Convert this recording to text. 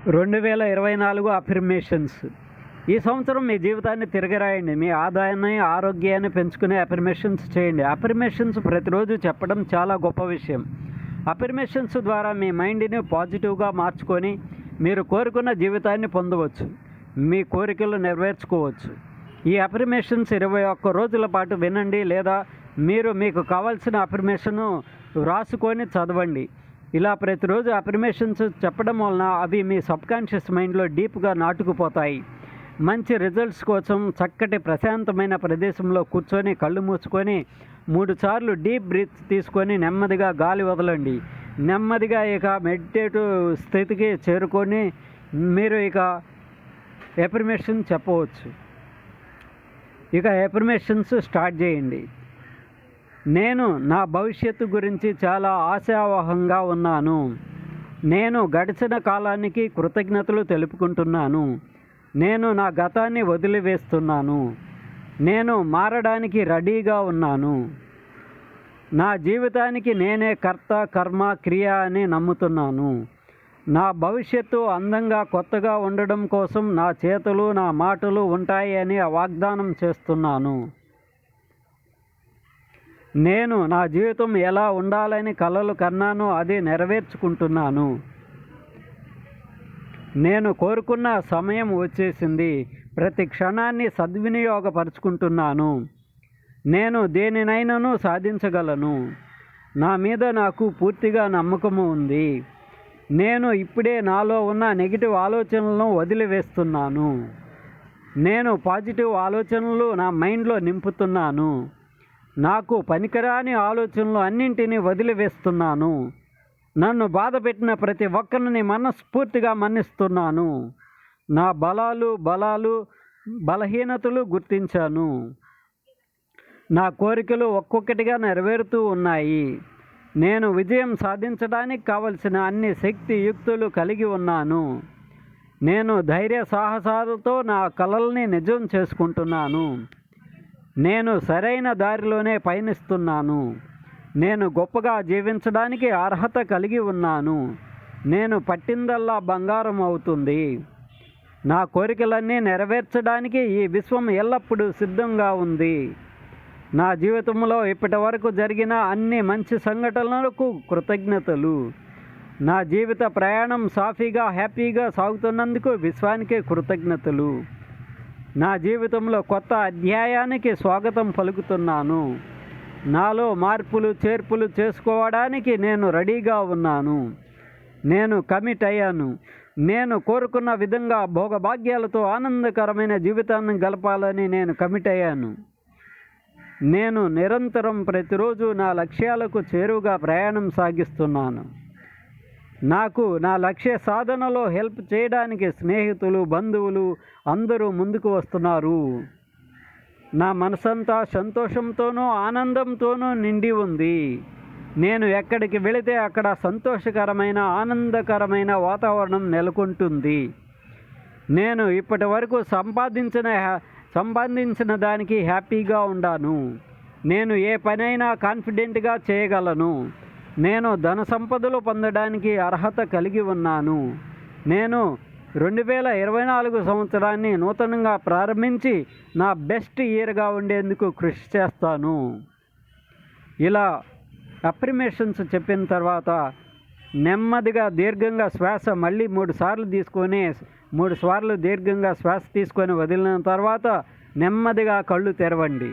2024 affirmations. ఈ సంవత్సరం మీ జీవితాన్ని తిరగరాయండి. మీ ఆదాయాన్ని, ఆరోగ్యాన్ని పెంచుకునే అఫర్మేషన్స్ చేయండి. అఫర్మేషన్స్ ప్రతిరోజు చెప్పడం చాలా గొప్ప విషయం. అఫర్మేషన్స్ ద్వారా మీ మైండ్ని పాజిటివ్గా మార్చుకొని మీరు కోరుకున్న జీవితాన్ని పొందవచ్చు. మీ కోరికలు నెరవేర్చుకోవచ్చు. ఈ అఫర్మేషన్స్ 21 రోజుల పాటు వినండి, లేదా మీకు కావాల్సిన అఫర్మేషను రాసుకొని చదవండి. ఇలా ప్రతిరోజు అఫర్మేషన్స్ చెప్పడం వలన అవి మీ సబ్కాన్షియస్ మైండ్లో డీప్గా నాటుకుపోతాయి. మంచి రిజల్ట్స్ కోసం చక్కటి ప్రశాంతమైన ప్రదేశంలో కూర్చొని కళ్ళు మూసుకొని 3 సార్లు డీప్ బ్రీత్ తీసుకొని నెమ్మదిగా గాలి వదలండి. నెమ్మదిగా మెడిటేటివ్ స్థితికి చేరుకొని మీరు అఫర్మేషన్ చెప్పవచ్చు. అఫర్మేషన్స్ స్టార్ట్ చేయండి. నేను నా భవిష్యత్తు గురించి చాలా ఆశావహంగా ఉన్నాను. నేను గడిచిన కాలానికి కృతజ్ఞతలు తెలుపుకుంటున్నాను. నేను నా గతాన్ని వదిలివేస్తున్నాను. నేను మారడానికి రెడీగా ఉన్నాను. నా జీవితానికి నేనే కర్త, కర్మ, క్రియ అని నమ్ముతున్నాను. నా భవిష్యత్తు అందంగా, కొత్తగా ఉండడం కోసం నా చేతులు, నా మాటలు ఉంటాయి అని వాగ్దానం చేస్తున్నాను. నేను నా జీవితం ఎలా ఉండాలని కలలు కన్నానో అది నెరవేర్చుకుంటున్నాను. నేను కోరుకున్న సమయం వచ్చేసింది. ప్రతి క్షణాన్ని సద్వినియోగపరుచుకుంటున్నాను. నేను దేనినైనాను సాధించగలను. నా మీద నాకు పూర్తిగా నమ్మకము ఉంది. నేను ఇప్పుడే నాలో ఉన్న నెగిటివ్ ఆలోచనలను వదిలివేస్తున్నాను. నేను పాజిటివ్ ఆలోచనలు నా మైండ్లో నింపుతున్నాను. నాకు పనికిరాని ఆలోచనలు అన్నింటినీ వదిలివేస్తున్నాను. నన్ను బాధపెట్టిన ప్రతి ఒక్కరిని మనస్ఫూర్తిగా మన్నిస్తున్నాను. నా బలహీనతలు గుర్తించాను. నా కోరికలు ఒక్కొక్కటిగా నెరవేరుతూ ఉన్నాయి. నేను విజయం సాధించడానికి కావలసిన అన్ని శక్తి యుక్తులు కలిగి ఉన్నాను. నేను ధైర్య సాహసాలతో నా కలల్ని నిజం చేసుకుంటున్నాను. నేను సరైన దారిలోనే పయనిస్తున్నాను. నేను గొప్పగా జీవించడానికి అర్హత కలిగి ఉన్నాను. నేను పట్టిందల్లా బంగారం అవుతుంది. నా కోరికలన్నీ నెరవేర్చడానికి ఈ విశ్వం ఎల్లప్పుడూ సిద్ధంగా ఉంది. నా జీవితంలో ఇప్పటి వరకు జరిగిన అన్ని మంచి సంఘటనలకు కృతజ్ఞతలు. నా జీవిత ప్రయాణం సాఫీగా, హ్యాపీగా సాగుతున్నందుకు విశ్వానికే కృతజ్ఞతలు. నా జీవితంలో కొత్త అధ్యాయానికి స్వాగతం పలుకుతున్నాను. నాలో మార్పులు, చేర్పులు చేసుకోవడానికి నేను రెడీగా ఉన్నాను. నేను కమిట్ అయ్యాను. నేను కోరుకున్న విధంగా భోగభాగ్యాలతో ఆనందకరమైన జీవితాన్ని గడపాలని నేను కమిట్ అయ్యాను. నేను నిరంతరం ప్రతిరోజు నా లక్ష్యాలకు చేరువగా ప్రయాణం సాగిస్తున్నాను. నాకు నా లక్ష్య సాధనలో హెల్ప్ చేయడానికి స్నేహితులు, బంధువులు అందరూ ముందుకు వస్తున్నారు. నా మనసంతా సంతోషంతోనూ ఆనందంతోనూ నిండి ఉంది. నేను ఎక్కడికి వెళితే అక్కడ సంతోషకరమైన, ఆనందకరమైన వాతావరణం నెలకొంటుంది. నేను ఇప్పటి వరకు సంపాదించిన దానికి హ్యాపీగా ఉన్నాను. నేను ఏ పనైనా కాన్ఫిడెంట్గా చేయగలను. నేను ధన సంపదలు పొందడానికి అర్హత కలిగి ఉన్నాను. నేను 2024 సంవత్సరాన్ని నూతనంగా ప్రారంభించి నా బెస్ట్ ఇయర్గా ఉండేందుకు కృషి చేస్తాను. ఇలా అఫర్మేషన్స్ చెప్పిన తర్వాత నెమ్మదిగా దీర్ఘంగా శ్వాస మళ్ళీ 3 సార్లు తీసుకొని 3 సార్లు దీర్ఘంగా శ్వాస తీసుకొని వదిలిన తర్వాత నెమ్మదిగా కళ్ళు తెరవండి.